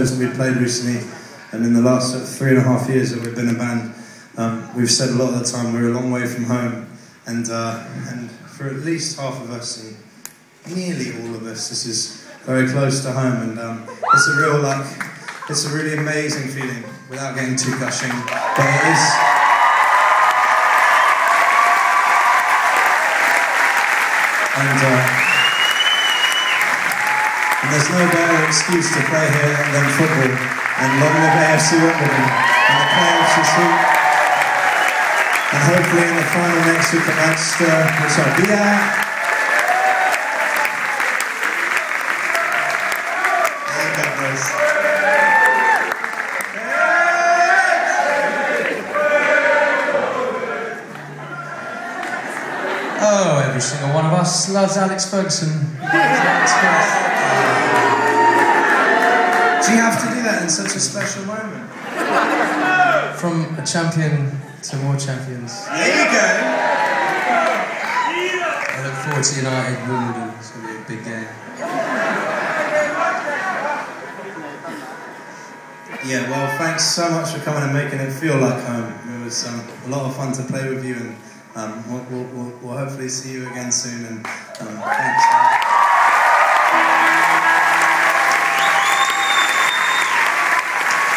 that we played recently, and in the last 3.5 years that we've been a band, we've said a lot of the time we're a long way from home, and for at least half of us, and nearly all of us, this is very close to home, and it's a really amazing feeling, without getting too gushing, but it is. And there's no better excuse to play here than football, and long live AFC Wimbledon, and the playoffs this week, and hopefully in the final next week at Manchester, which I'll be at. There you go, boys. Oh, every single one of us loves Alex Ferguson. Do you have to do that in such a special moment? From a champion to more champions. There you go. I look forward to United Wimbledon. It's going to be a big game. Yeah, well, thanks so much for coming and making it feel like home. It was a lot of fun to play with you, and we'll hopefully see you again soon. And thanks.